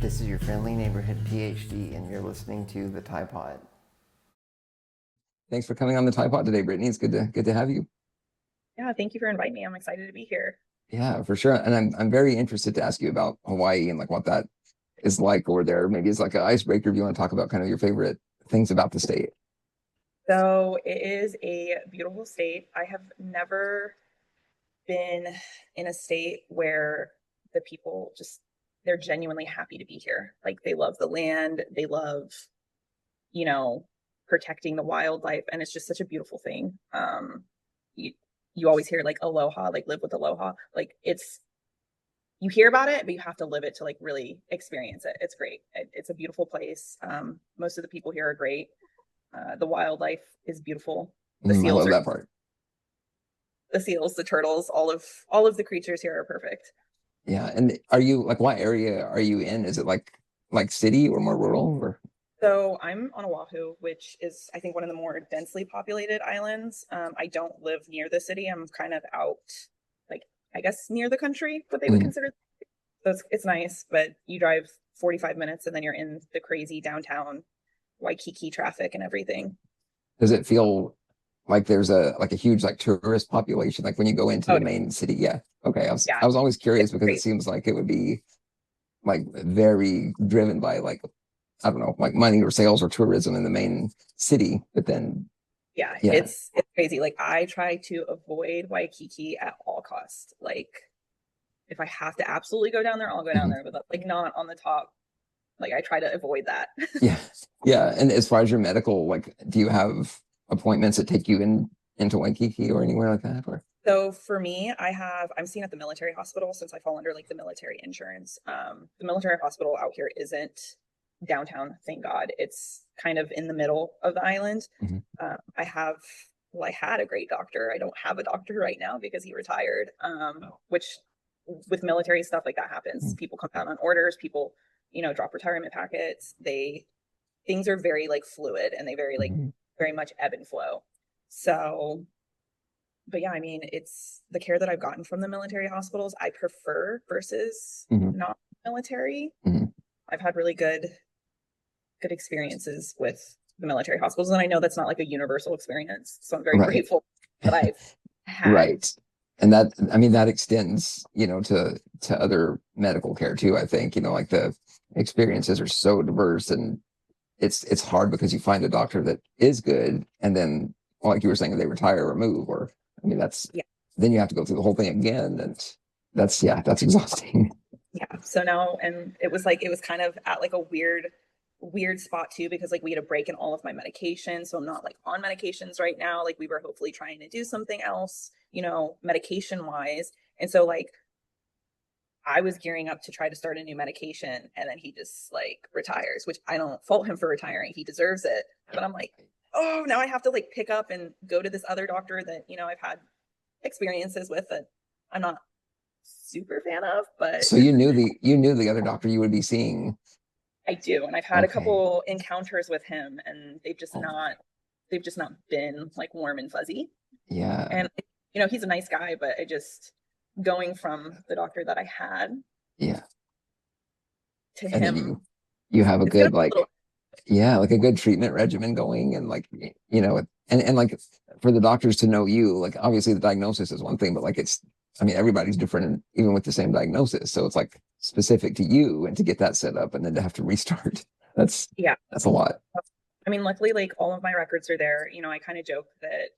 This is your friendly neighborhood PhD, and you're listening to the TyePod. Thanks for coming on the TyePod today, Brittany. It's good to have you. Yeah, thank you for inviting me. I'm excited to be here. Yeah, for sure. And I'm very interested to ask you about Hawaii and like what that is like over there. Maybe it's like an icebreaker if you want to talk about kind of your favorite things about the state. So it is a beautiful state. I have never been in a state where the people just they're genuinely happy to be here. Like they love the land, they love, you know, protecting the wildlife, and it's just such a beautiful thing. You you always hear like aloha, like live with aloha. Like it's you hear about it, but you have to live it to like really experience it. It's great. It's a beautiful place. Most of the people here are great. The wildlife is beautiful. The I seals love are that part. the seals, the turtles, all of the creatures here are perfect. Yeah. And are you like what area are you in? Is it like city or more rural or So I'm on Oahu, which is I think one of the more densely populated islands. I don't live near the city. I'm kind of out, like I guess near the country, what they would Mhm. consider. So it's nice, but you drive 45 minutes and then you're in the crazy downtown Waikiki traffic and everything. Does it feel like there's a huge like tourist population like when you go into Oh the no, main city? Yeah. Okay. yeah, I was always it's curious because it crazy. seems like it would be like very driven by like I don't know, like money or sales or tourism in the main city. But then, Yeah, yeah. it's crazy. Like I try to avoid Waikiki at all costs. Like if I have to absolutely go down there, I'll go down Mhm. there, but like not on the top. Like I try to avoid that. Yeah. Yeah. And as far as your medical, like, do you have appointments that take you into Waikiki or anywhere like that? Or So for me, I'm seen at the military hospital since I fall under like the military insurance. The military hospital out here isn't downtown, thank God. It's kind of in the middle of the island. Mhm. I have, well, I had a great doctor. I don't have a doctor right now because he retired. Which with military stuff like that happens. Mhm. People come down on orders. People, drop retirement packets. Things are very like fluid and they Mhm. very much ebb and flow. So but yeah, I mean, it's the care that I've gotten from the military hospitals, I prefer versus Mhm. not military. Mhm. I've had really good experiences with the military hospitals, and I know that's not like a universal experience. So I'm very Right. grateful that I've had. Right. And that, I mean, that extends, to other medical care too, I think, like the experiences are so diverse and it's hard because you find a doctor that is good and then like you were saying, they retire or move or I mean that's Yeah, then you have to go through the whole thing again and that's exhausting. yeah. So now, and it was kind of at like a weird spot too, because like we had a break in all of my medication. So I'm not like on medications right now. Like we were hopefully trying to do something else, medication wise. And so like I was gearing up to try to start a new medication and then he just like retires, which I don't fault him for retiring. He deserves it. But I'm like, oh, now I have to like pick up and go to this other doctor that, I've had experiences with that I'm not super fan of, but So you knew the other doctor you would be seeing. I do. And I've had a Okay. couple encounters with him and Oh, they've just not been like warm and fuzzy. yeah. And he's a nice guy, but I just going from the doctor that I had Yeah. to And then him, you have a it's gonna good be a little. like yeah, like a good treatment regimen going and like and like for the doctors to know you, like obviously the diagnosis is one thing, but like it's I mean everybody's different and even with the same diagnosis. So it's like specific to you and to get that set up and then to have to restart. That's Yeah. that's a lot. I mean, luckily, like all of my records are there. I kind of joke that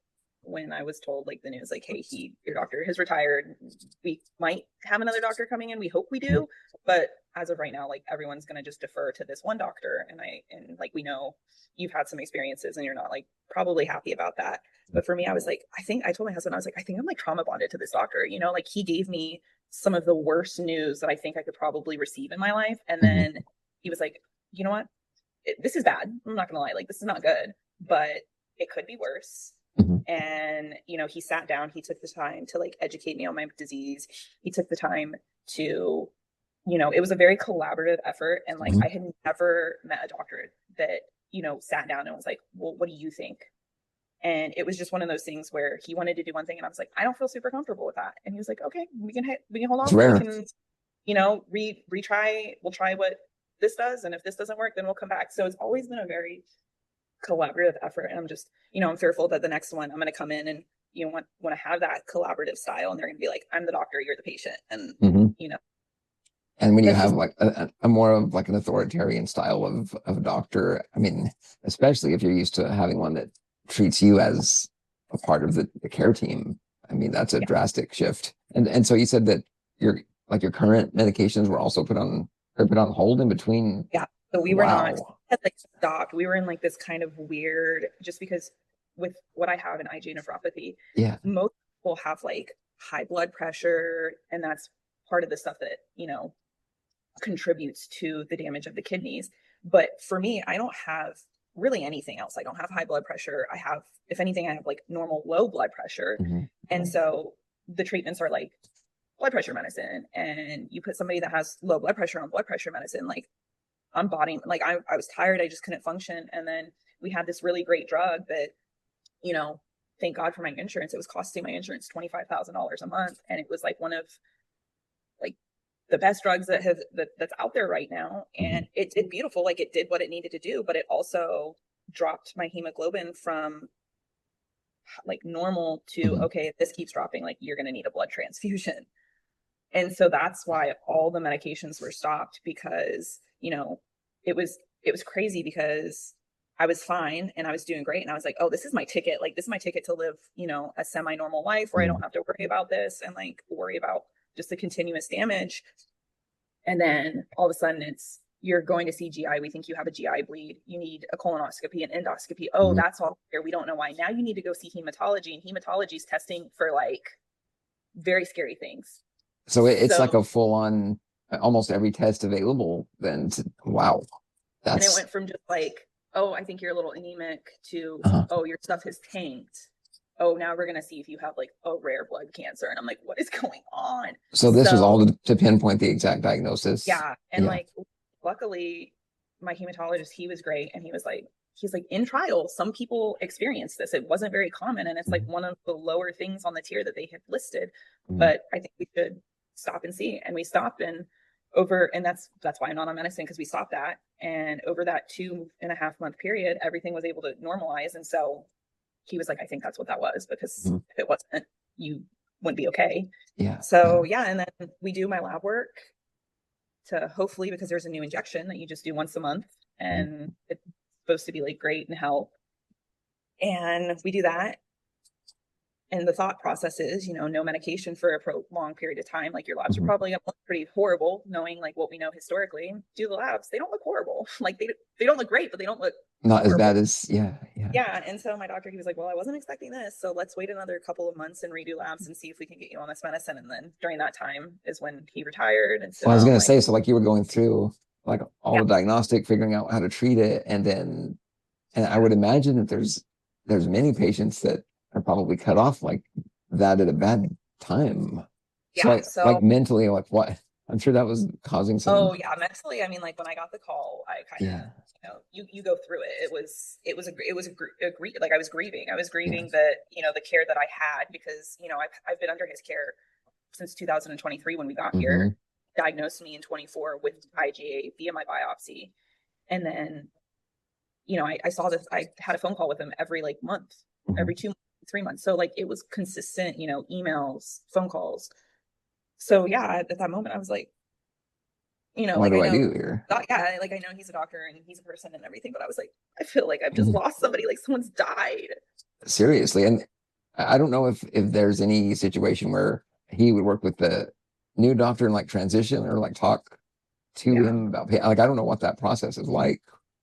when I was told like the news, like, hey, your doctor has retired, we might have another doctor coming in. We hope we do, but as of right now, like everyone's gonna just defer to this one doctor. And like we know you've had some experiences and you're not like probably happy about that. But for me, I was like, I told my husband, I was like, I think I'm like trauma bonded to this doctor. Like he gave me some of the worst news that I think I could probably receive in my life, and Mhm. then he was like, you know what? This is bad. I'm not gonna lie, like this is not good, but it could be worse. Mhm. And he sat down, he took the time to like educate me on my disease. He took the time to, it was a very collaborative effort. And like Mhm. I had never met a doctor that, sat down and was like, well, what do you think? And it was just one of those things where he wanted to do one thing and I was like, I don't feel super comfortable with that. And he was like, okay, we can hold It's off and we rare. can, retry, we'll try what this does, and if this doesn't work, then we'll come back. So it's always been a very collaborative effort. And I'm just, I'm fearful that the next one I'm going to come in and, want to have that collaborative style. And they're going to be like, I'm the doctor, you're the patient. And, And when you that's have just, like a more of like an authoritarian style of doctor, I mean, especially if you're used to having one that treats you as a part of the care team, I mean, that's a drastic shift. And so you said that your current medications were also put on hold in between. yeah. So we were not like stopped. We were in like this kind of weird, just because with what I have in IgA nephropathy, most people have like high blood pressure, and that's part of the stuff that, contributes to the damage of the kidneys. But for me, I don't have really anything else. I don't have high blood pressure. I have, if anything, I have like normal low blood pressure. And so the treatments are like blood pressure medicine, and you put somebody that has low blood pressure on blood pressure medicine, like I'm like I was tired. I just couldn't function. And then we had this really great drug that, thank God for my insurance. It was costing my insurance $25,000 a month. And it was like one of like the best drugs that's out there right now. And it did beautiful. Like it did what it needed to do, but it also dropped my hemoglobin from like normal to, okay, if this keeps dropping, like you're going to need a blood transfusion. And so that's why all the medications were stopped, because, it was crazy, because I was fine and I was doing great. And I was like, oh, this is my ticket. Like, this is my ticket to live, a semi-normal life where I don't have to worry about this and like worry about just the continuous damage. And then all of a sudden you're going to see GI. We think you have a GI bleed. You need a colonoscopy, an endoscopy. Oh, that's all here. We don't know why. Now you need to go see hematology, and hematology is testing for like very scary things. So it's like a full on, almost every test available then. Wow. And it went from just like, oh, I think you're a little anemic to, oh, your stuff has tanked. Oh, now we're going to see if you have like a rare blood cancer. And I'm like, what is going on? So this was all to pinpoint the exact diagnosis. Yeah. And like, luckily my hematologist, he was great. And he's like, in trials, some people experience this. It wasn't very common. And it's like one of the lower things on the tier that they have listed, but I think we should stop and see. And we stopped, and that's why I'm not on medicine, because we stopped that. And over that 2.5 month period, everything was able to normalize. And so he was like, I think that's what that was, because if it wasn't, you wouldn't be okay. Yeah. So and then we do my lab work to hopefully, because there's a new injection that you just do once a month, and it's supposed to be like great and help. And we do that. And the thought process is, no medication for a prolonged period of time. Like your labs are probably going to look pretty horrible, knowing like what we know historically. Do the labs. They don't look horrible. Like they don't look great, but they don't look not horrible. As bad as, Yeah. And so my doctor, he was like, well, I wasn't expecting this. So let's wait another couple of months and redo labs and see if we can get you on this medicine. And then during that time is when he retired. And so I was going to say, so like you were going through like all the diagnostic, figuring out how to treat it. And I would imagine that there's many patients that are probably cut off like that at a bad time. So like mentally, like what? I'm sure that was causing some. Oh yeah, mentally. I mean, like when I got the call, I kind of, you go through it. It was like I was grieving. I was grieving that, the care that I had, because, I've been under his care since 2023 when we got here, diagnosed me in 24 with IgA via my biopsy. And then, I saw this, I had a phone call with him every like month, every 2 months, 3 months. So like it was consistent, emails, phone calls. So yeah, at that moment I was like, what like do I do here? Like I know he's a doctor and he's a person and everything, but I was like, I feel like I've just lost somebody, like someone's died. Seriously. And I don't know if there's any situation where he would work with the new doctor and like transition or like talk to him about, like, I don't know what that process is like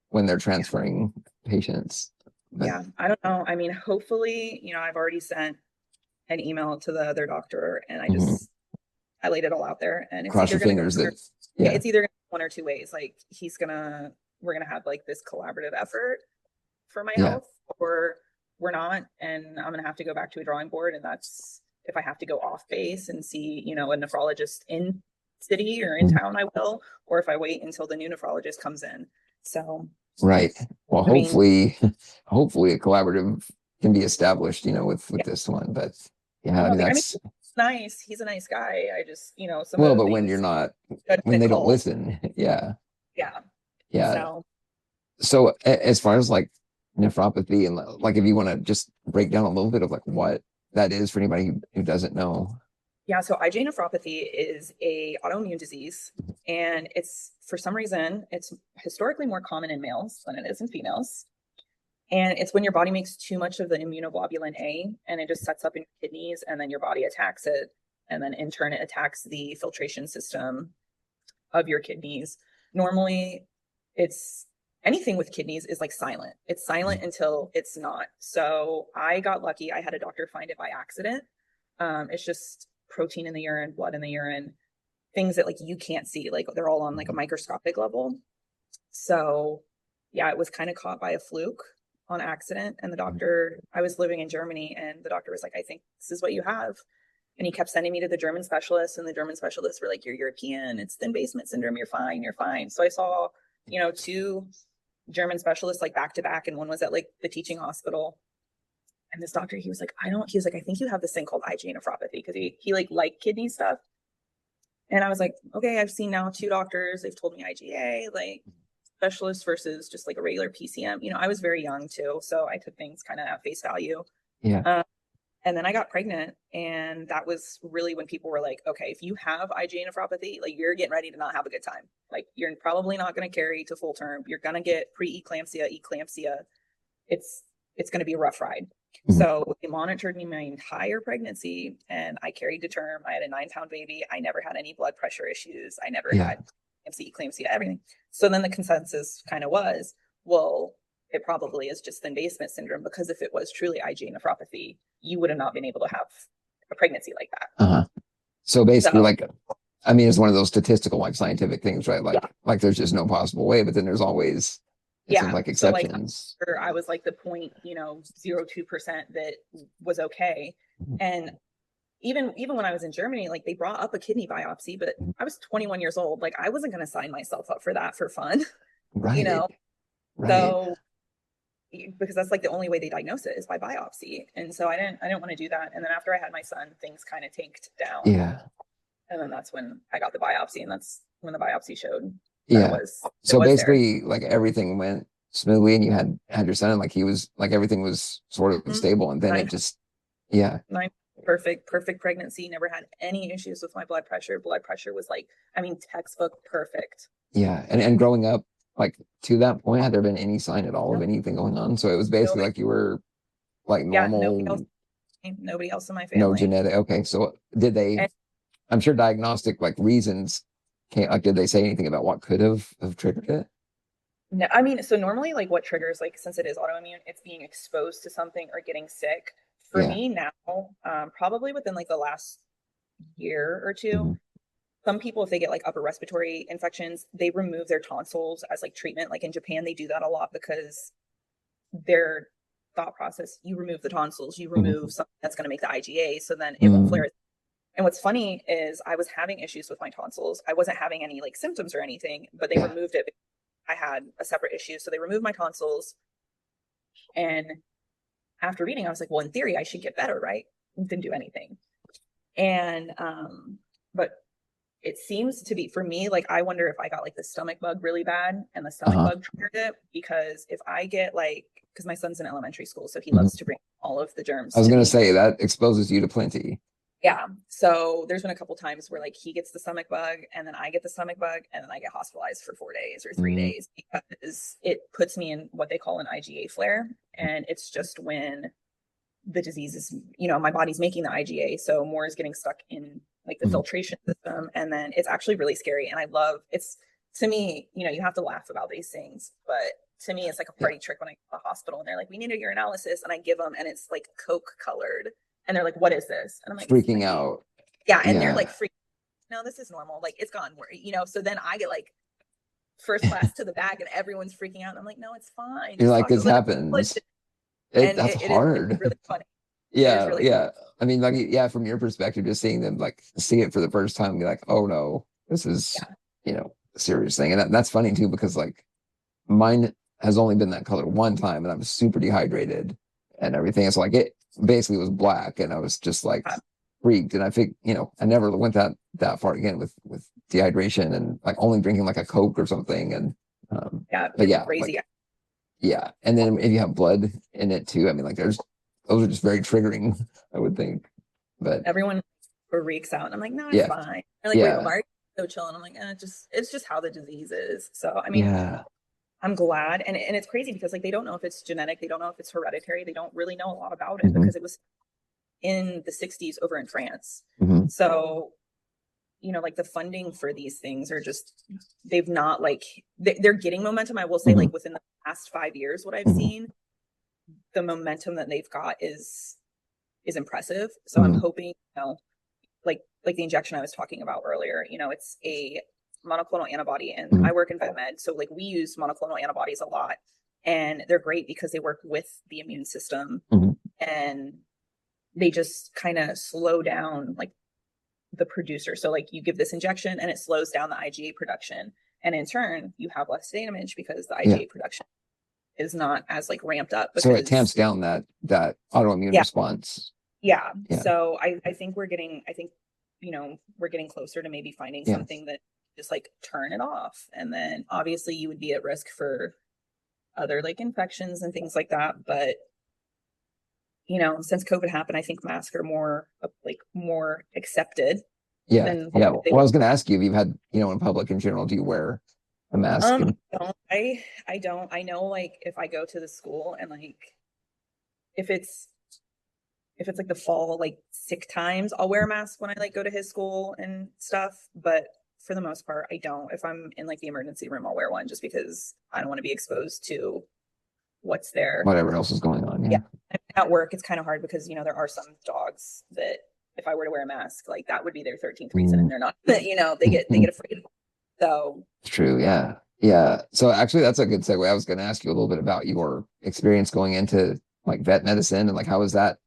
when they're transferring patients. But I don't know. I mean, hopefully, I've already sent an email to the other doctor, and I laid it all out there, and it's cross your fingers that it's either gonna go one or two ways. Like we're gonna have like this collaborative effort for my health, or we're not, and I'm gonna have to go back to a drawing board. And that's if I have to go off base and see, a nephrologist in city or in town, I will, or if I wait until the new nephrologist comes in. So right. Well, hopefully a collaborative can be established, with this one. But I mean, that's nice. He's a nice guy. I just, but when you're not, when they don't listen, Yeah. Yeah. So So as far as like nephropathy and like if you want to just break down a little bit of like what that is for anybody who doesn't know. yeah, so IgA nephropathy is a autoimmune disease, and it's for some reason it's historically more common in males than it is in females. And it's when your body makes too much of the immunoglobulin A, and it just sets up in your kidneys, and then your body attacks it, and then in turn it attacks the filtration system of your kidneys. Normally, it's anything with kidneys is like silent. It's silent until it's not. So I got lucky. I had a doctor find it by accident. It's just protein in the urine, blood in the urine, things that like you can't see, like they're all on like a microscopic level. So yeah, it was kind of caught by a fluke on accident. And the doctor, I was living in Germany, and the doctor was like, I think this is what you have. And he kept sending me to the German specialists, and the German specialists were like, you're European, it's thin basement syndrome, you're fine, you're fine. So I saw, you know, two German specialists like back to back, and one was at like the teaching hospital. And this doctor, he was like, I think you have this thing called IgA nephropathy, because he like liked kidney stuff. And I was like, okay, I've seen now two doctors. They've told me IgA, like specialist versus just like a regular PCM. You know, I was very young too, so I took things kind of at face value. Yeah. And then I got pregnant, and that was really when people were like, okay, if you have IgA nephropathy, like you're getting ready to not have a good time. Like you're probably not going to carry to full term. You're going to get pre-eclampsia, eclampsia. It's going to be a rough ride. Mhm. So they monitored me my entire pregnancy, and I carried to term. I had a 9-pound baby. I never had any blood pressure issues. I never had eclampsia, everything. So then the consensus kind of was, well, it probably is just thin basement syndrome, because if it was truly IgA nephropathy, you would have not been able to have a pregnancy like that. Uh-huh. So basically, So, like, I mean, it's one of those statistical, like scientific things, right? Like, like there's just no possible way, but then there's always, it seems like exceptions. So like, I was like the 0.02% that was okay. And even when I was in Germany, like they brought up a kidney biopsy, but I was 21 years old. Like I wasn't going to sign myself up for that for fun, Right. you know? Right. So because that's like the only way they diagnose it is by biopsy. And so I didn't want to do that. And then after I had my son, things kind of tanked down. Yeah. And then that's when I got the biopsy, and that's when the biopsy showed Yeah. So was basically, like everything went smoothly, and you had your son, and like he was like everything was sort of stable, and then it just perfect pregnancy. Never had any issues with my blood pressure. Blood pressure was like, I mean, textbook perfect. Yeah. And growing up, like to that point, had there been any sign at all of anything going on? So it was basically like you were like normal. Nobody else in my family. No genetic. Okay. So did they, I'm sure diagnostic like reasons can't, like, did they say anything about what could have triggered it? No, I mean, so normally like what triggers, like since it is autoimmune, it's being exposed to something or getting sick. For me now, probably within like the last year or two, some people, if they get like upper respiratory infections, they remove their tonsils as like treatment. Like in Japan, they do that a lot because their thought process, you remove the tonsils, you remove something that's going to make the IgA, so then it won't flare. And what's funny is I was having issues with my tonsils. I wasn't having any like symptoms or anything, but they removed it. I had a separate issue. So they removed my tonsils. And after reading, I was like, well, in theory, I should get better, right? Didn't do anything. And, but it seems to be, for me, like, I wonder if I got like the stomach bug really bad, and the stomach bug triggered it, because if I get like, because my son's in elementary school, so he loves to bring all of the germs. I was going to say that exposes you to plenty. Yeah. So there's been a couple times where like he gets the stomach bug, and then I get the stomach bug, and then I get hospitalized for 4 days or 3 days, because it puts me in what they call an IgA flare. And it's just when the disease is, my body's making the IgA. So more is getting stuck in like the filtration system. And then it's actually really scary. And I love it's, to me, you have to laugh about these things, but to me, it's like a party trick when I go to the hospital and they're like, we need a urinalysis. And I give them, and it's like Coke colored. And they're like, what is this? And I'm like, freaking out. Yeah. And they're like, no, this is normal. Like it's gone. So then I get like first class to the back, and everyone's freaking out. And I'm like, no, it's fine. You're like, this happens. That's hard. It's really funny. Yeah. Really funny. I mean, like, from your perspective, just seeing them like see it for the first time and be like, oh no, this is, a serious thing. And that's funny too, because like mine has only been that color one time, and I was super dehydrated and everything. It's like, it basically was black, and I was just like freaked. And I think, I never went that far again with dehydration and like only drinking like a Coke or something. And Yeah, but it's yeah, crazy. like, yeah. And then if you have blood in it too, I mean, like those are just very triggering, I would think. But Everyone freaks out, and I'm like, no, it's yeah, fine. They're like, wait, yeah, why are you so chill? And I'm like, it's just how the disease is. So I mean, yeah. I'm glad, and it's crazy because like they don't know if it's genetic, they don't know if it's hereditary, they don't really know a lot about it Hmm. because it was in the 60s over in France. Hmm. So like the funding for these things are just, they've not like, they're getting momentum. I will say, Hmm. like within the past 5 years, what I've Hmm. seen, the momentum that they've got is impressive. So I'm Hmm. hoping, like the injection I was talking about earlier, it's a monoclonal antibody, and Hmm. I work in vet med, so like we use monoclonal antibodies a lot, and they're great because they work with the immune system, Hmm. and they just kind of slow down like the producer. So like you give this injection and it slows down the IgA production, and in turn you have less damage because the Yeah. IgA production is not as like ramped up So it tamps because down that autoimmune yeah, response. yeah. Yeah. So I think we're getting closer to maybe finding Yeah. something that just like turn it off, and then obviously you would be at risk for other like infections and things like that. But since COVID happened, I think masks are more accepted Yeah. than Yeah. they Well, I were. was going to ask you if you've had, in public in general, do you wear a mask? And I don't. I know, like if I go to the school and like if it's like the fall like sick times, I'll wear a mask when I like go to his school and stuff. But for the most part, I don't. If I'm in like the emergency room, I'll wear one just because I don't want to be exposed to what's there. whatever else is going on. Yeah. Yeah. At work, it's kind of hard because there are some dogs that if I were to wear a mask, like that would be their 13th reason, and they're not. They get afraid. So It's true. Yeah. Yeah. So actually, that's a good segue. I was going to ask you a little bit about your experience going into like vet medicine and like how has that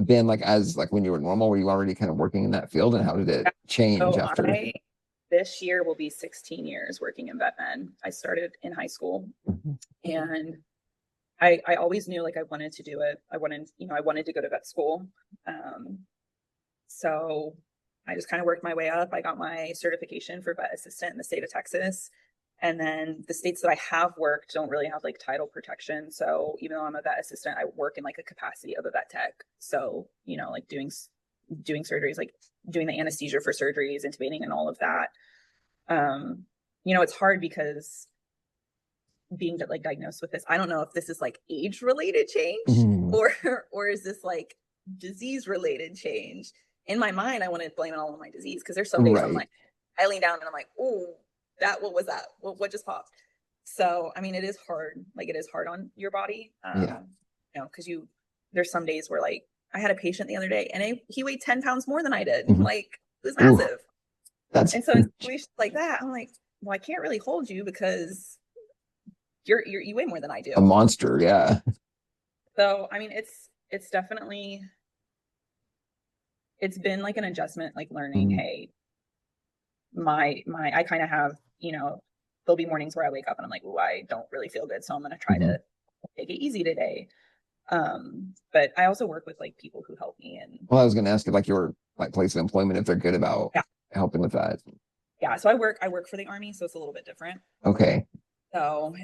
been like as like when you were normal? Were you already kind of working in that field and how did it change so after? I this year will be 16 years working in vet med. I started in high school, Mhm. and I always knew like I wanted to do it. I wanted to go to vet school. Um, so I just kind of worked my way up. I got my certification for vet assistant in the state of Texas. And then the states that I have worked don't really have like title protection. So even though I'm a vet assistant, I work in like a capacity of a vet tech. So, like doing surgeries, like doing the anesthesia for surgeries, intubating and all of that. It's hard because being like diagnosed with this, I don't know if this is like age related change Mhm. or is this like disease related change. In my mind, I want to blame it all on my disease because there's some days I'm Right. like, I lean down and I'm like, oh, what was that? What just popped? So I mean, it is hard. Like it is hard on your body. Yeah. Because there's some days where like I had a patient the other day and he weighed 10 pounds more than I did. Mhm. Like it was Ooh, massive. that's And so in situations like that, I'm like, well, I can't really hold you because you weigh more than I a do. monster. Yeah. So I mean, it's definitely it's been like an adjustment, like learning, Mhm. hey, I kind of have, there'll be mornings where I wake up and I'm like, oh, I don't really feel good, so I'm gonna try Mhm. to take it easy today. But I also work with like people who help me, and Well, I was going to ask if like your like place of employment, if they're good about yeah, helping with that. yeah. So I work for the Army, so it's a little bit different. Okay. So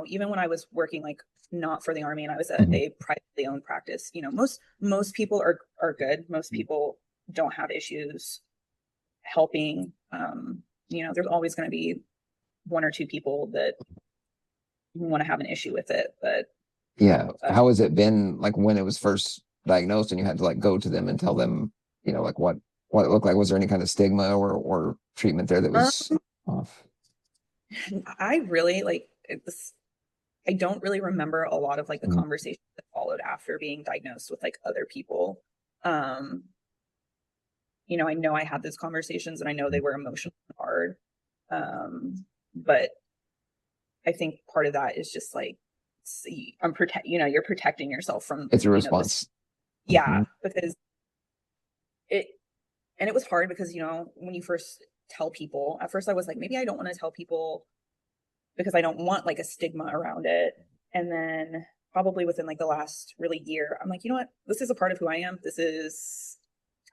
even when I was working like not for the Army and I was at Mhm. a privately owned practice, most people are good. Most people don't have issues helping. There's always going to be one or two people that want to have an issue with it, but Yeah. How has it been like when it was first diagnosed and you had to like go to them and tell them, like what it looked like? Was there any kind of stigma or treatment there that was off? I really like this. I don't really remember a lot of like the Mhm. conversations that followed after being diagnosed with like other people. Um, I know I had those conversations and I know they were emotional and hard. But I think part of that is just like, see, you're protecting yourself from, It's a this. response. Yeah, Mhm. because it, and it was hard because, when you first tell people, at first I was like, maybe I don't want to tell people because I don't want like a stigma around it. And then probably within like the last really year, I'm like, you know what? This is a part of who I am.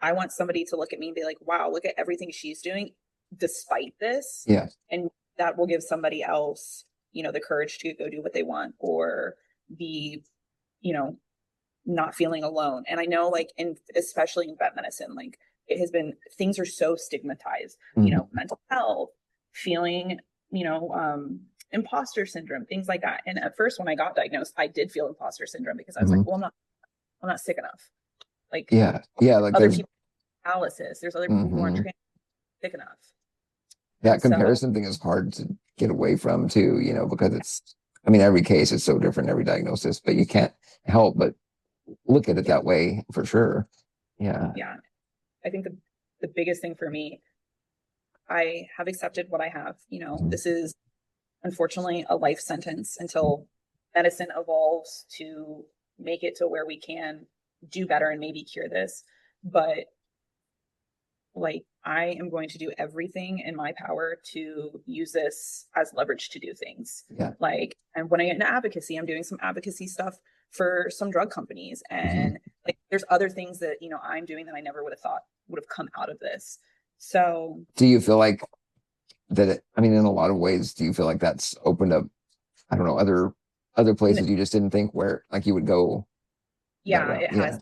I want somebody to look at me and be like, wow, look at everything she's doing. despite this. Yeah. And that will give somebody else, you know, the courage to go do what they want, or be, you know, not feeling alone. And I know, like, especially in vet medicine, like, it has been, things are so stigmatized, you know, mental health, feeling, you know, imposter syndrome, things like that. And at first, when I got diagnosed, I did feel imposter syndrome, because I was like, well, I'm not sick enough. Like, Like other there's people have paralysis, there's other people who aren't sick enough. that And so, comparison thing is hard to get away from too, you know, because it's, I mean, every case is so different, every diagnosis, but you can't help but look at it that way for sure. Yeah. yeah, I think the biggest thing for me, I have accepted what I have. You know, this is unfortunately a life sentence until medicine evolves to make it to where we can do better and maybe cure this. But like, I am going to do everything in my power to use this as leverage to do things. Yeah. Like, and when I get into advocacy, I'm doing some advocacy stuff for some drug companies. And like, there's other things that, you know, I'm doing that I never would have thought would have come out of this. So Do you feel like that, I mean, in a lot of ways, do you feel like that's opened up, I don't know, other places you just didn't think where like you would go that yeah, route? it has.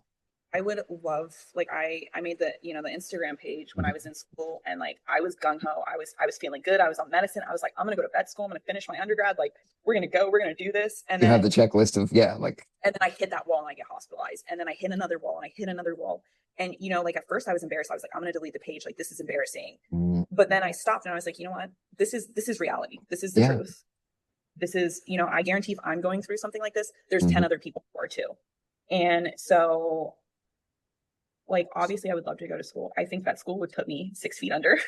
I would love, like, I made the, you know, the Instagram page when I was in school, and like, I was gung ho. I was feeling good. I was on medicine. I was like, I'm going to go to vet school. I'm going to finish my undergrad. Like, we're going to do this. And You then have the checklist of, and then I hit that wall and I get hospitalized. And then I hit another wall and I hit another wall. And, you know, like, at first I was embarrassed. I was like, I'm going to delete the page. Like, this is embarrassing. But then I stopped and I was like, you know what? This is reality. This is the truth. This is, you know, I guarantee if I'm going through something like this, there's 10 other people who are too. And so, like, obviously I would love to go to school. I think that school would put me 6 feet under,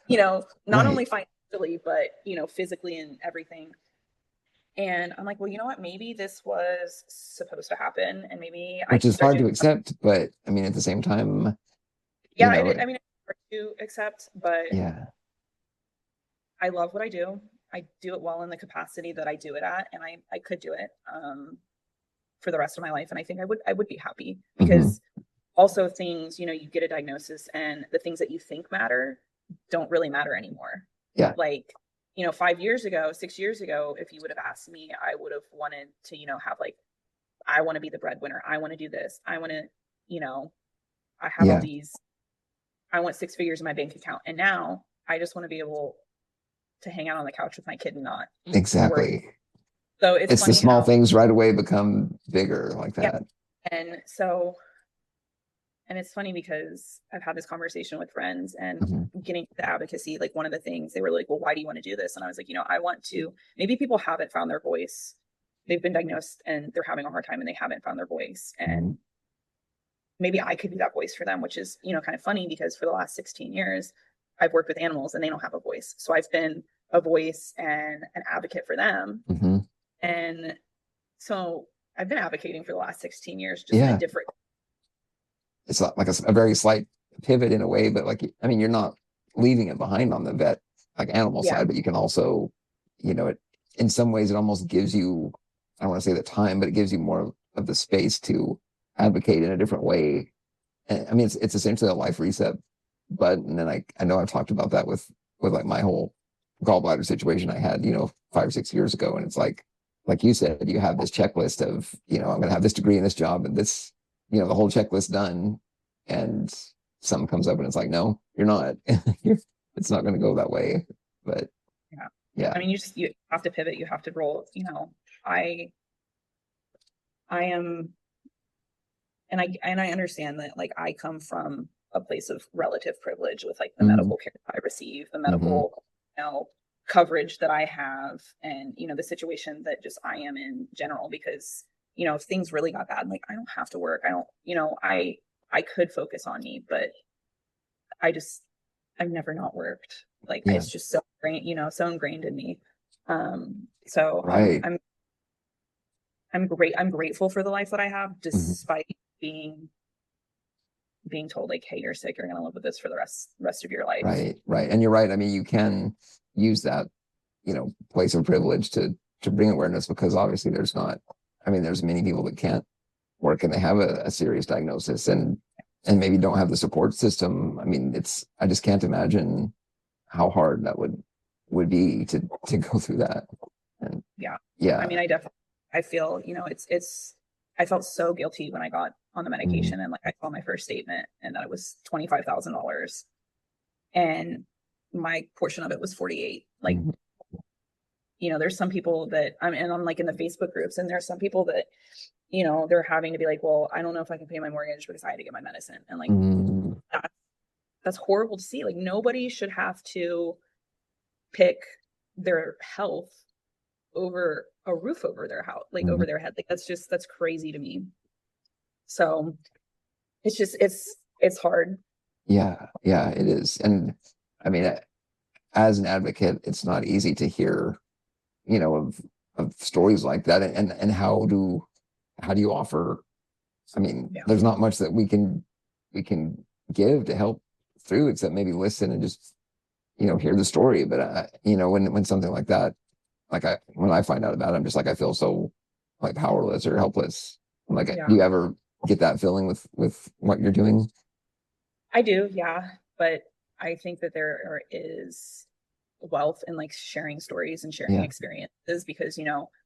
you know, not only financially, but, you know, physically and everything. And I'm like, well, you know what? Maybe this was supposed to happen, and maybe which is hard to accept, but I mean, at the same time, yeah, you know, I mean, it's hard to accept, but I love what I do. I do it well in the capacity that I do it at, and I could do it for the rest of my life. And I think I would be happy, because also things, you know, you get a diagnosis and the things that you think matter don't really matter anymore. Yeah. Like, you know, 5 years ago, 6 years ago, if you would have asked me, I would have wanted to, you know, have, like, I want to be the breadwinner. I want to do this. I want to, you know, I have all these, I want 6 figures in my bank account. And now I just want to be able to hang out on the couch with my kid and not exactly. work. So it's the small things right away become bigger like that. And so, and it's funny because I've had this conversation with friends, and getting to the advocacy, like, one of the things they were like, well, why do you want to do this? And I was like, you know, I want to, maybe people haven't found their voice. They've been diagnosed and they're having a hard time and they haven't found their voice. And maybe I could be that voice for them, which is, you know, kind of funny, because for the last 16 years, I've worked with animals and they don't have a voice. So I've been a voice and an advocate for them. And so I've been advocating for the last 16 years, just in a different. It's like a very slight pivot in a way, but like, I mean, you're not leaving it behind on the vet, like, animal side, but you can also, you know, it, in some ways it almost gives you, I don't want to say the time, but it gives you more of the space to advocate in a different way. And I mean, it's essentially a life reset button. And I know I've talked about that with like my whole gallbladder situation I had, you know, 5 or 6 years ago. And it's like you said, you have this checklist of, you know, I'm going to have this degree in this job and this, you know, the whole checklist done, and something comes up and it's like, no, you're not. It's not going to go that way. But I mean, you have to pivot. You have to roll. You know, I am, and I understand that, like, I come from a place of relative privilege with, like, the medical care I receive, the medical, you know, coverage that I have, and, you know, the situation that just I am in general, because, you know, if things really got bad, like, I don't have to work. I don't, you know, I could focus on me, but I've never not worked. Like, it's just so ingrained, you know, so ingrained in me. So I'm grateful for the life that I have, despite being told, like, hey, you're sick, you're going to live with this for the rest of your life. Right. And you're right. I mean, you can use that, you know, place of privilege to bring awareness, because obviously there's many people that can't work and they have a serious diagnosis and maybe don't have the support system. I mean, I just can't imagine how hard that would be to go through that. And Yeah. yeah. I mean, I feel, I felt so guilty when I got on the medication and like I saw my first statement and that it was $25,000 and my portion of it was 48. Like, Mhm. there's some people that I'm like in the Facebook groups and there's some people that, they're having to be like, well, I don't know if I can pay my mortgage because I had to get my medicine. And like, Mhm. that's horrible to see. Like nobody should have to pick their health over a roof over their house, like over Mhm. their head. Like that's crazy to me. So it's hard. Yeah, it is. And I mean, as an advocate, it's not easy to hear, of stories like that. And how do you offer? I mean, Yeah. there's not much that we can give to help through except maybe listen and just, hear the story. But when something like that, like when I find out about it, I'm just like I feel so like powerless or helpless. I'm like, Yeah. do you ever get that feeling with what you're doing? I do, yeah. But I think that is wealth in like sharing stories and sharing Yeah. experiences because,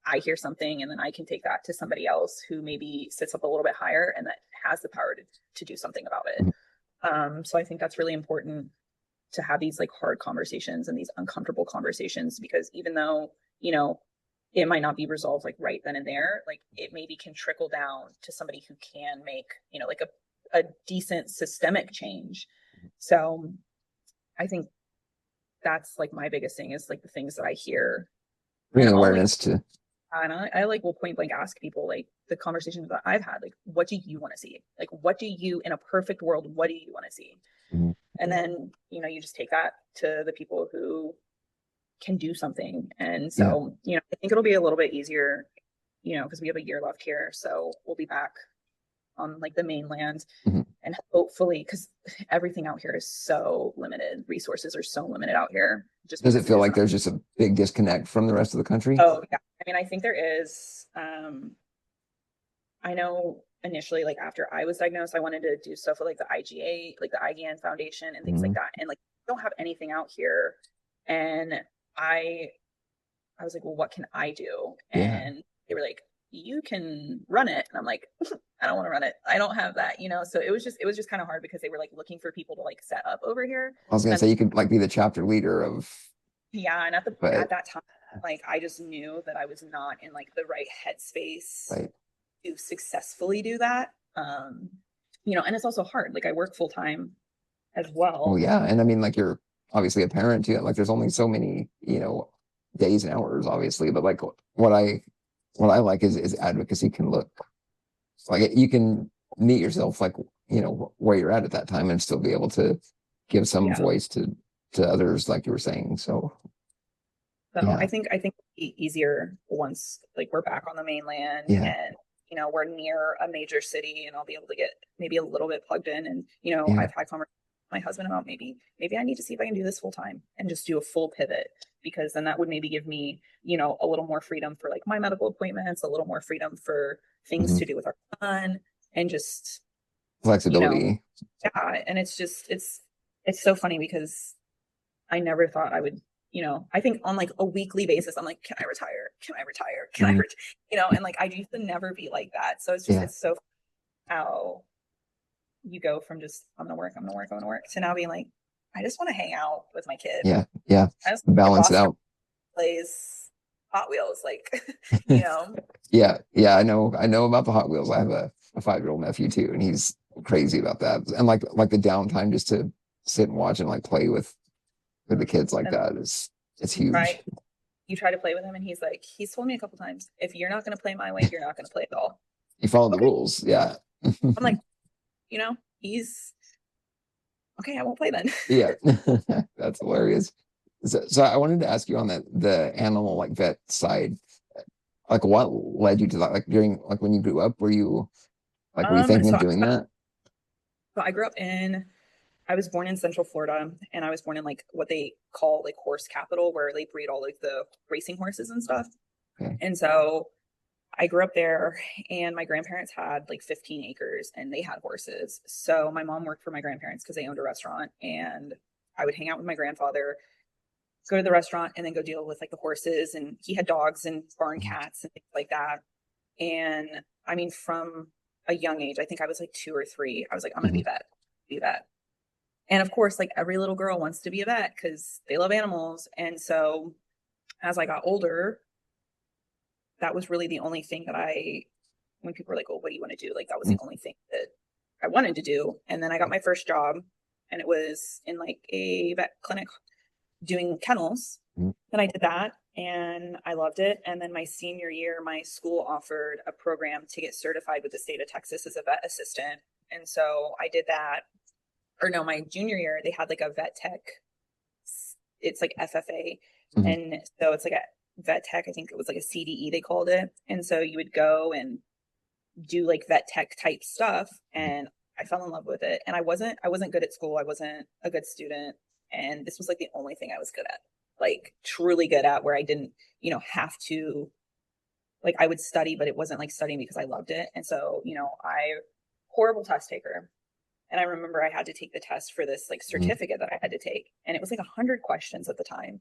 I hear something and then I can take that to somebody else who maybe sits up a little bit higher and that has the power to do something about it. Mhm. So I think that's really important to have these like hard conversations and these uncomfortable conversations because even though, it might not be resolved like right then and there, like it maybe can trickle down to somebody who can make, like a decent systemic change. So I think that's like my biggest thing is like the things that I hear. And Bringing I'll like, awareness to. and I like will point blank ask people like the conversations that I've had, like, what do you want to see? Like, what do you, in a perfect world, what do you want to see? Mhm. And then, you just take that to the people who can do something. And Yeah. so, I think it'll be a little bit easier, because we have a year left here. So we'll be back on like the mainland Mhm. and hopefully, because everything out here is so limited, resources are so limited out here just Does it because it feel is like not. there's just a big disconnect from the rest of the country? Oh, yeah. I mean, I think there is. I know initially, like after I was diagnosed, I wanted to do stuff with like the IGA, like the IGN Foundation and things like Mhm. that. And like, don't have anything out here. And I, I was like, well, what can I do? Yeah. And they were like, you can run it. And I'm like, I don't want to run it. I don't have that. So it was just kind of hard because they were like looking for people to like set up over here. I was gonna And say you could like be the chapter leader of, yeah, and but at that time, like I just knew that I was not in like the right headspace like, to successfully do that. And it's also hard. Like I work full time as well, well. yeah. And I mean, like you're obviously a parent too. Like there's only so many, days and hours, obviously. But like what I like is advocacy can look like you can meet yourself like, where you're at that time and still be able to give some Yeah. voice to others, like you were saying. So So yeah, I think it'll be easier once like we're back on the mainland yeah, and we're near a major city and I'll be able to get maybe a little bit plugged in and yeah. I've had conversations with my husband about maybe I need to see if I can do this full time and just do a full pivot because then that would maybe give me a little more freedom for like my medical appointments, a little more freedom for things Mhm. to do with our son and just you know Flexibility. yeah. And it's so funny because I never thought I would, I think on like a weekly basis, I'm like, can I retire? Can I retire? Can I, Mhm. and like I used to never be like that. So Yeah, it's so how you go from just, I'm gonna work, to now being like, I just want to hang out with my kid. yeah, yeah. I just want to Balance it Boston out. plays Hot Wheels, like, you know, Yeah, I know about the Hot Wheels. I have a 5-year-old nephew too, and he's crazy about that. And like the downtime just to sit and watch and like play with the kids like and that is it's right. huge. You try to play with him and he's told me a couple times, if you're not going to play my way, you're not going to play at all. You follow the Okay. rules. Yeah. I'm like, he's okay. I won't play then. Yeah. That's hilarious. So I wanted to ask you on the animal like vet side, like what led you to that? Like during like when you grew up, were you thinking of So doing that? I grew up I was born in Central Florida and I was born in like what they call like horse capital where they breed all like the racing horses and stuff. Okay. And so I grew up there and my grandparents had like 15 acres and they had horses. So my mom worked for my grandparents because they owned a restaurant and I would hang out with my grandfather, go to the restaurant, and then go deal with like the horses. And he had dogs and barn cats and things like that. And I mean, from a young age, I think I was like 2 or 3, I was like, I'm gonna be a vet, be a vet. And of course, like every little girl wants to be a vet because they love animals. And so as I got older, that was really the only thing that when people were like, "Oh, what do you want to do?" Like that was the only thing that I wanted to do. And then I got my first job, and it was in like a vet clinic doing kennels. And I did that, and I loved it. And then my senior year, my school offered a program to get certified with the state of Texas as a vet assistant. And so I did that. Or no, my junior year, they had like a vet tech. It's like FFA. And so it's like a vet tech. I think it was like a CDE, they called it. And so you would go and do like vet tech type stuff. And I fell in love with it. And I wasn't good at school. I wasn't a good student. And this was like the only thing I was good at, like truly good at, where I didn't, have to, like I would study, but it wasn't like studying because I loved it. And so, horrible test taker. And I remember I had to take the test for this like certificate that I had to take. And it was like 100 questions at the time.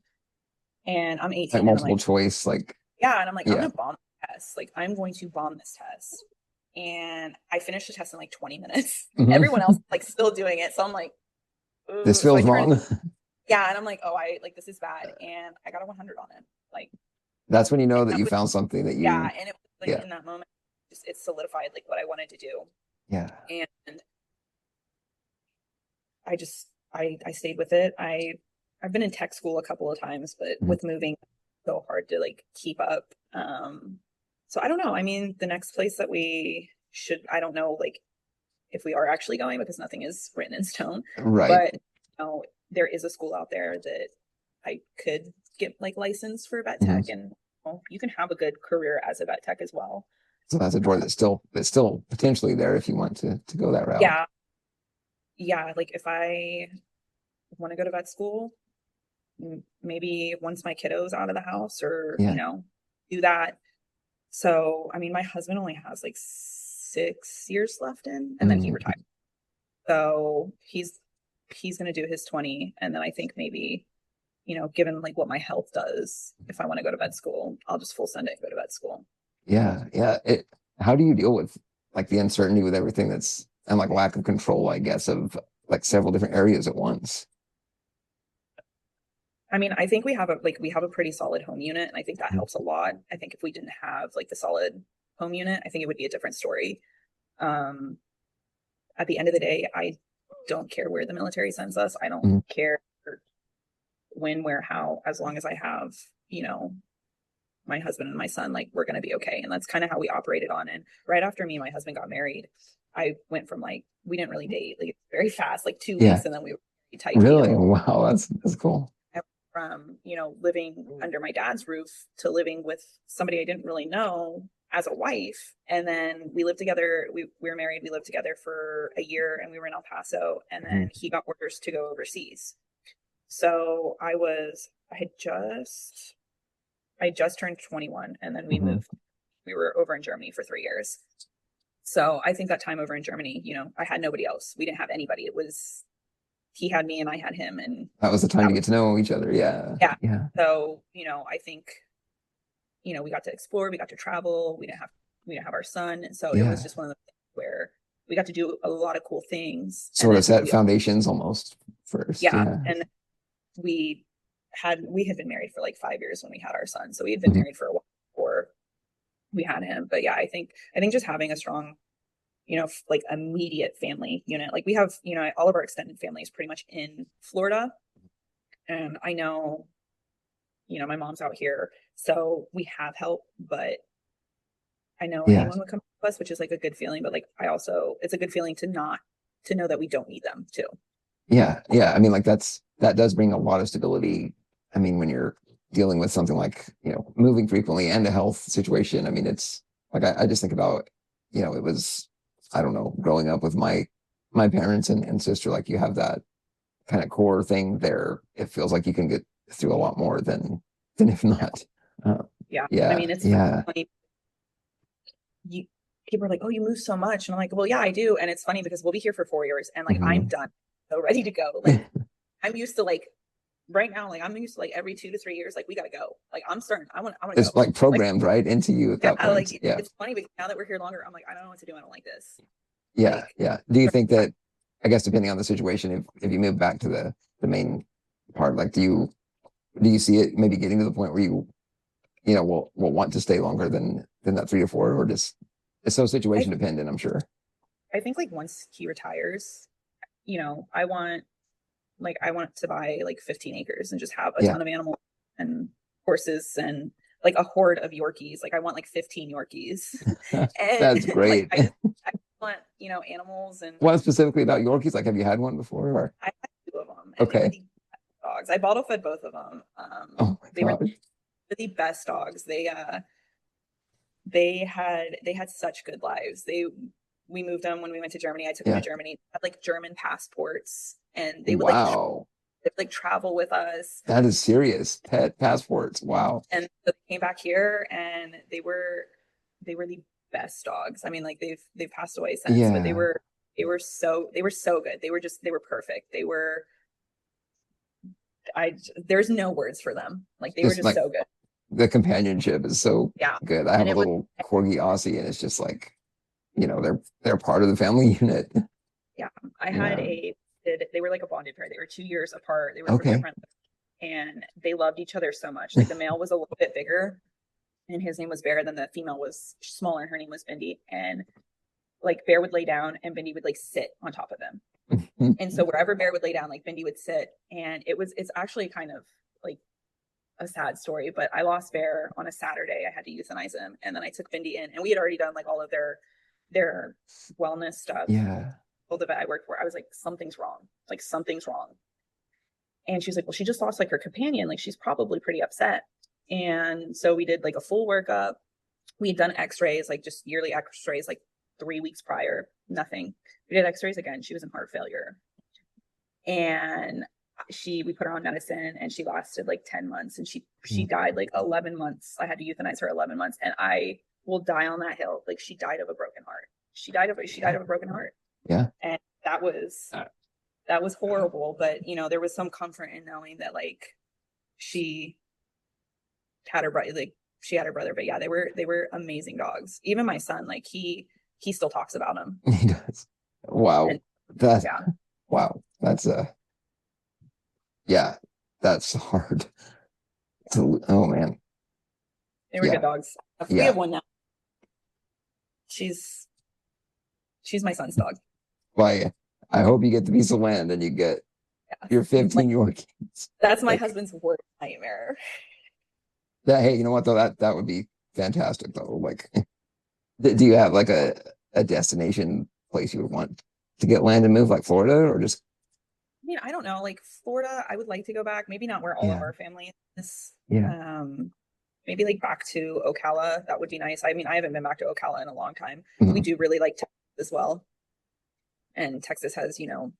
And I'm 18. Like multiple choice, like. Yeah. And I'm like, I'm Yeah. going to bomb the test. Like, I'm going to bomb this test. And I finished the test in like 20 minutes. Everyone else like still doing it. So I'm like, ooh. This feels wrong. Yeah. And I'm like, oh, this is bad. And I got a 100 on it. Like, that's when you know that you found something that you. Yeah. And it was like in that moment, it solidified like what I wanted to do. Yeah. And I stayed with it. I've been in tech school a couple of times, but with moving, it's so hard to like keep up. So I don't know. I mean, the next place that we should, I don't know, like if we are actually going, because nothing is written in stone, Right. But there is a school out there that I could get like license for vet tech, and you can have a good career as a vet tech as well. So that's a door that's still potentially there if you want to go that route. Yeah. Yeah. Like if I want to go to vet school, maybe once my kiddo's out of the house, or, do that. So, I mean, my husband only has like 6 years left in, and then he retired. So he's going to do his 20. And then I think maybe, given like what my health does, if I want to go to vet school, I'll just full send it and go to vet school. Yeah. Yeah. How do you deal with like the uncertainty with everything and like lack of control, I guess, of like several different areas at once? I mean, I think we have a pretty solid home unit, and I think that helps a lot. I think if we didn't have like the solid home unit, I think it would be a different story. At the end of the day, I don't care where the military sends us. I don't care when, where, how, as long as I have, my husband and my son, like we're going to be okay. And that's kind of how we operated on. And right after me and my husband got married, I went from like, we didn't really date, like very fast, like 2 weeks. And then we were tight. Really? Wow. That's cool. From, living under my dad's roof to living with somebody I didn't really know as a wife. And then we lived together. We were married. We lived together for a year, and we were in El Paso, and then he got orders to go overseas. So I had just turned 21, and then we moved. We were over in Germany for 3 years. So I think that time over in Germany, I had nobody else. We didn't have anybody. It was, he had me and I had him, and that was the time to get to know each other. Yeah. So I think we got to explore, we got to travel, we didn't have our son, so it was just one of the things where we got to do a lot of cool things, sort of set foundations almost first. And we had been married for like 5 years when we had our son, so we had been married for a while before we had him. But I think just having a strong like immediate family unit. Like we have, all of our extended family is pretty much in Florida. And I know, my mom's out here, so we have help, but I know anyone would come to us, which is like a good feeling. But like, it's a good feeling to know that we don't need them too. Yeah. Yeah. I mean, like that does bring a lot of stability. I mean, when you're dealing with something like, moving frequently and a health situation, I mean, it's like, I just think about, it was, I don't know, growing up with my parents and sister, like you have that kind of core thing there. It feels like you can get through a lot more than if not. I mean, it's funny. People are like, oh, you move so much. And I'm like, well, yeah, I do. And it's funny because we'll be here for 4 years, and like, I'm done. So ready to go. Like I'm used to like right now, like I'm used to like every 2 to 3 years, like we gotta go. Like I want to It's go. like programmed right into you at that Yeah, point. like Yeah. it's funny because now that we're here longer, I'm like, I don't know what to do. I don't like this. Yeah. Like, Yeah. Do you think that, I guess depending on the situation, if you move back to the main part, like do you see it maybe getting to the point where you know will want to stay longer than that 3 to 4, or just it's so situation dependent, I'm sure. I think like once he retires, you know, I want to buy like 15 acres and just have a Yeah. ton of animals and horses and like a horde of Yorkies. Like I want like 15 Yorkies. And That's great. like I want, you know, animals and What specifically about Yorkies? Like, have you had one before? Or I had two of them and they were okay. the best dogs. I bottle fed both of them. Oh my They were gosh. the best dogs. They had such good lives. We moved them when we went to Germany. I took them Yeah. to Germany. They had like German passports and they would Wow. like travel with us. That is serious. Pet passports. Wow. And so they came back here and they were the best dogs. I mean, like they've passed away since, but Yeah. they were so good. They were perfect. There's no words for them. Like they were Just just like so good. the companionship is so Yeah. good. I have And a it was little corgi Aussie, and it's just like, you know, they're part of the family unit. yeah. I had Yeah. they were like a bonded pair. They were 2 years apart. They were from Okay. different and they loved each other so much. Like the male was a little bit bigger and his name was Bear, then the female was smaller and her name was Bindi. And like Bear would lay down and Bindi would like sit on top of him. And so wherever Bear would lay down, like Bindi would sit. And it's actually kind of like a sad story, but I lost Bear on a Saturday. I had to euthanize him. And then I took Bindi in and we had already done like all of their wellness stuff. Yeah. Told the vet I worked for, I was like, something's wrong. Like something's wrong. And she's like, well, she just lost like her companion. Like she's probably pretty upset. And so we did like a full workup. We had done x-rays, like just yearly x-rays, like 3 weeks prior, nothing. We did x-rays again. She was in heart failure. And we put her on medicine and she lasted like 10 months and she died like 11 months. I had to euthanize her 11 months and I will die on that hill. Like she died of a broken heart. She died of a broken heart. Yeah. And that was horrible, but you know, there was some comfort in knowing that like she had her brother, like she had her brother, but yeah, they were amazing dogs. Even my son, like he still talks about them. He does. Wow. And, Yeah. Wow. That's yeah, that's hard. Oh man. They were Yeah. good dogs. We Yeah. have one now. She's my son's dog. Well, I hope you get the piece of land and you get your 15 Yorkies. That's my Like, husband's worst nightmare. hey, you know what though? That would be fantastic though. Like, do you have like a destination place you would want to get land and move, like Florida, or just I mean, I don't know. Like Florida, I would like to go back. Maybe not where all of Yeah. our family is. Yeah. Maybe like back to Ocala. That would be nice. I mean, I haven't been back to Ocala in a long time. Mhm. We do really like Texas as well. And Texas has, you know,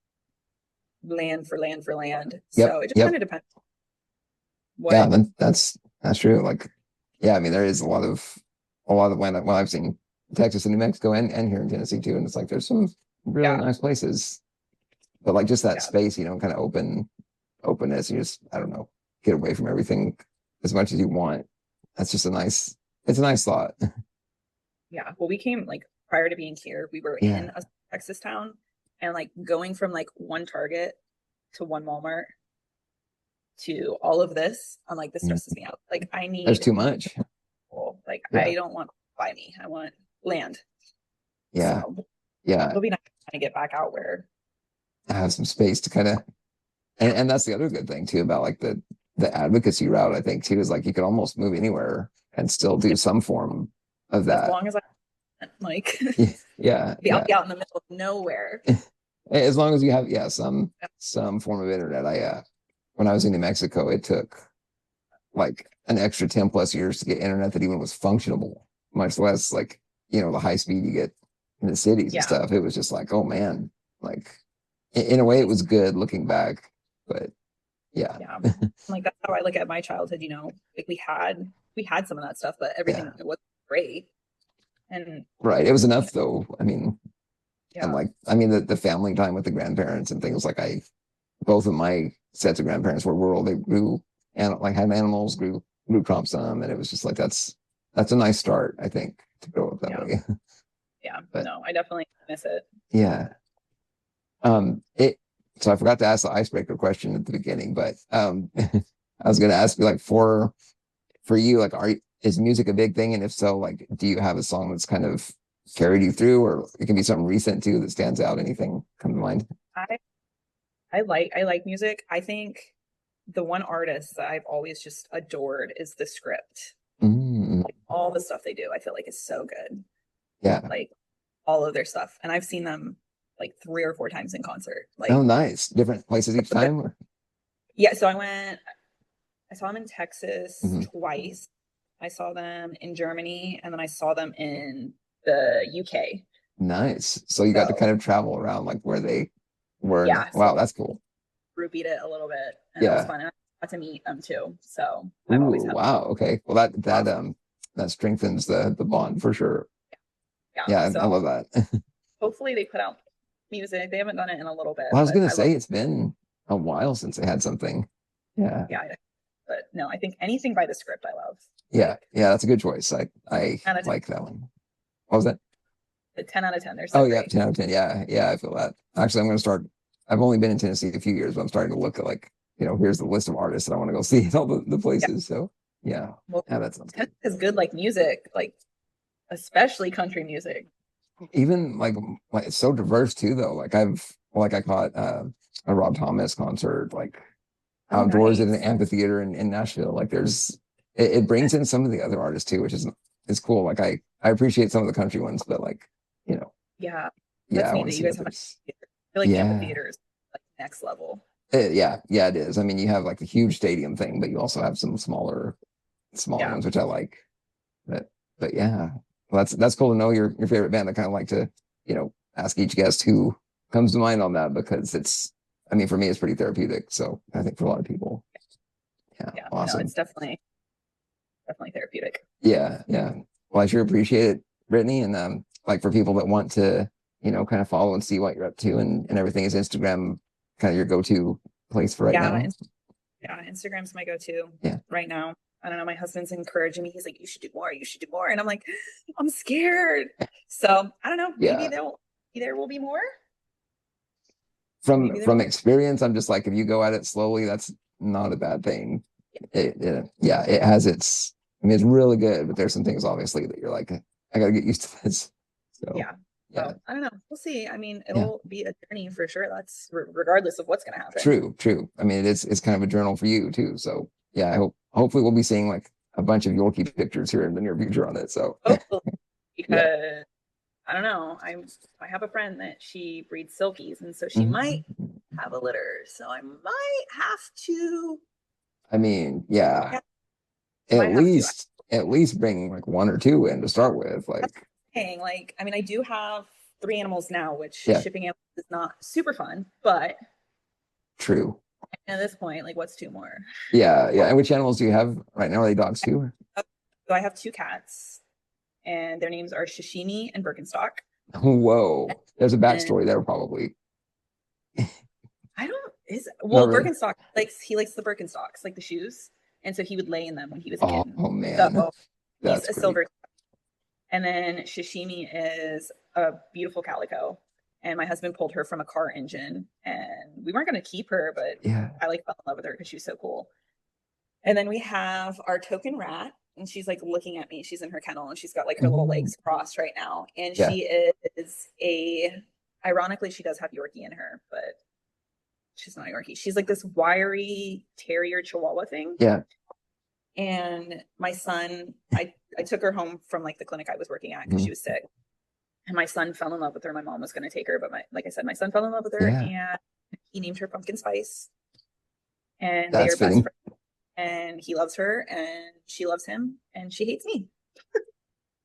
land for land for land. Yep, So it just yep. kind of depends. Yeah, that's true. Like, yeah, I mean, there is a lot of land. Well, I've seen Texas and New Mexico and here in Tennessee too, and it's like there's some really Yeah. nice places, but like just that Yeah. space, you know, kind of openness. You just, I don't know, get away from everything as much as you want. That's just it's a nice thought. Yeah. Well, we came like prior to being here, we were Yeah. in a Texas town and like going from like one Target to one Walmart to all of this, I'm like, this stresses me out. Like I need There's too much. people. Like Yeah. I don't want by me. I want land. Yeah. So Yeah. it'll be nice to kind of get back out where Have some space to kind of, and that's the other good thing too about like the advocacy route, I think too, is like you could almost move anywhere and still do some form of as that. long as I like Yeah. be Yeah. out in the middle of nowhere. As long as you have, some form of internet. When I was in New Mexico, it took like an extra 10 plus years to get internet that even was functionable, much less like, you know, the high speed you get in the cities Yeah. and stuff. It was just like, oh man, like in a way it was good looking back, but yeah. Yeah. Like that's how I look at my childhood, you know, like we had some of that stuff, but everything it wasn't great. And Right. It was enough though. I mean, yeah, and like, I mean, the family time with the grandparents and things like both of my sets of grandparents were rural. They grew and like had animals, grew crops on them, and it was just like that's a nice start, I think, to go up that Yeah. way. Yeah, But no, I definitely miss it. yeah. It so I forgot to ask the icebreaker question at the beginning, but I was gonna ask you like for you, like is music a big thing? And if so, like do you have a song that's kind of carried you through, or it can be something recent too that stands out? Anything come to mind? I I like music. I think the one artist that I've always just adored is The Script. Mm, All the stuff they do, I feel like is so good. yeah. Like all of their stuff. And I've seen them like 3 or 4 times in concert. Oh, Like, nice. Different places each time? Or? yeah, so I saw them in Texas Mhm. twice. I saw them in Germany, and then I saw them in the UK. Nice. So you got to So kind of travel around like where they were. yeah, so Wow, that's cool. groupied it a little bit, and that was Yeah. fun. And I got to meet them too. So I've always Ooh, had wow. Okay. Well, that strengthens the bond for sure. yeah. Yeah, I So love that. hopefully they put out music. They haven't done it in a little bit, Well, I was but gonna I love say it's been a while since they had something. Yeah. yeah. But no, I think anything by The Script I love. Yeah. Like Yeah, that's a good choice. I 10 out of 10. like that one. What was that? The 10 out of 10. They're Oh so yeah, great. 10 out of 10. Yeah, yeah, I feel that. Actually, I'm gonna start. I've only been in Tennessee a few years, but I'm starting to look at like, here's the list of artists that I want to go see at all the Yeah. places. So yeah. Well, Yeah, that sounds good. is good like music, like especially country music. Even like it's so diverse too though. I caught a Rob Thomas concert like Oh, outdoors at an nice. amphitheater in Nashville. Like it brings in some of the other artists too, which is cool. Like I appreciate some of the country ones, but like, you know, Yeah. yeah, That's I neat want that to you see guys what have there's. I feel like Yeah. amphitheaters like next level. Yeah, yeah, it is. I mean, you have like the huge stadium thing, but you also have some smaller Yeah. ones, which I like. But yeah, well, that's cool to know your favorite band. I kind of like to, ask each guest who comes to mind on that because I mean, for me, it's pretty therapeutic. So I think for a lot of people, yeah, Yeah. No, awesome. it's definitely therapeutic. Yeah, yeah. Well, I sure appreciate it, Brittany. And like for people that want to, kind of follow and see what you're up to and everything, is Instagram kind of your go-to place for right Yeah. now? Yeah. Instagram's my go-to Yeah. right now. I don't know. My husband's encouraging me. He's like, you should do more. You should do more. And I'm like, I'm scared. So I don't know. Maybe Yeah. there will be more. From Maybe there from won't. experience, I'm just like, if you go at it slowly, that's not a bad thing. Yeah, it has its. I mean, it's really good, but there's some things obviously that you're like, I gotta get used to this. So Yeah. yeah, So I don't know. We'll see. I mean, yeah, it'll be a journey for sure. That's regardless of what's going to happen. true. I mean, it's kind of a journal for you too. So yeah, hopefully we'll be seeing like a bunch of Yorkie pictures here in the near future on it. So Hopefully, yeah. because I don't know. I have a friend that she breeds silkies, and so she might Mhm. have a litter. So I might have to. I mean, yeah, Yeah, might have to. at least bring like one or two in to start with. Like, Saying like, I mean, I do have 3 animals now, which yeah, shipping animals is not super fun, but true. at this point, like, what's two more? Yeah, yeah. And which animals do you have right now? Are they dogs too? So I have 2 cats, and their names are Shishimi and Birkenstock. Whoa, there's a And backstory there probably. I don't is Not well really. Birkenstock he likes the Birkenstocks, like the shoes. And so he would lay in them when he was a Oh, kitten. oh man, So he's that's a great. silver. And then Shishimi is a beautiful calico. And my husband pulled her from a car engine. And we weren't going to keep her, but Yeah. I like fell in love with her because she was so cool. And then we have our token rat. And she's like looking at me. She's in her kennel and she's got like her little Mhm. legs crossed right now. And Yeah. she is ironically, she does have Yorkie in her, but she's not a Yorkie. She's like this wiry terrier chihuahua thing. Yeah. And my son, I took her home from like the clinic I was working at because Mhm. she was sick. And my son fell in love with her. My mom was going to take her, but like I said, my son fell in love with her Yeah. and he named her Pumpkin Spice. And they That's are best fitting. friends. And he loves her and she loves him and she hates me.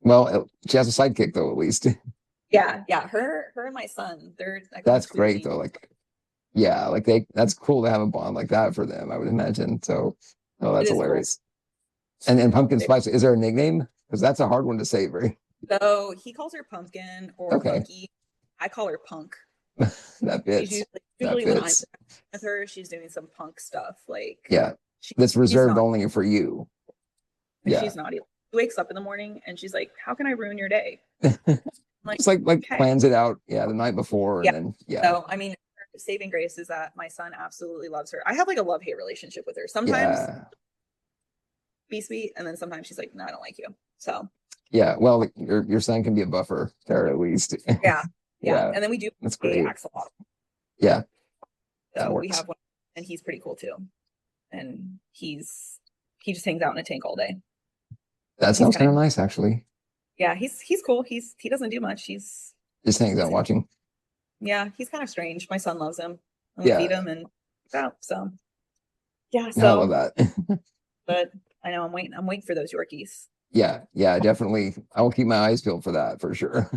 Well, she has a sidekick though, at least. Yeah, yeah. Her and my son, they're I That's think great though. Like, yeah, like that's cool to have a bond like that for them, I would imagine. So, oh, it that's is cool. hilarious. And Pumpkin Spice, is there a nickname? Because that's a hard one to say, very. So he calls her Pumpkin or Okay. Punky. I call her Punk. That She's fits. That usually when I'm fits. with her, she's doing some punk stuff. Like Yeah. she, That's she's reserved not, only for you. Yeah. she's naughty. She wakes up in the morning and she's like, "How can I ruin your day?" I'm like, Just like okay, plans it out. Yeah. The night before yeah. and then, yeah. So I mean, her saving grace is that my son absolutely loves her. I have like a love-hate relationship with her. Sometimes Yeah. be sweet, and then sometimes she's like, "No, I don't like you." So Yeah. Well, like, your son can be a buffer there at least. yeah, yeah. Yeah. And then we do That's play great. axolotl. Yeah. That So we works. have one, and he's pretty cool too. And he just hangs out in a tank all day. That He's sounds kind kind of of nice, actually. yeah, he's cool. He doesn't do much. Just hangs out watching. Yeah, he's kind of strange. My son loves him. And we Yeah. feed him and out. So yeah, No, I love so that. but I know I'm waiting for those Yorkies. Yeah. Yeah. Definitely. I will keep my eyes peeled for that for sure.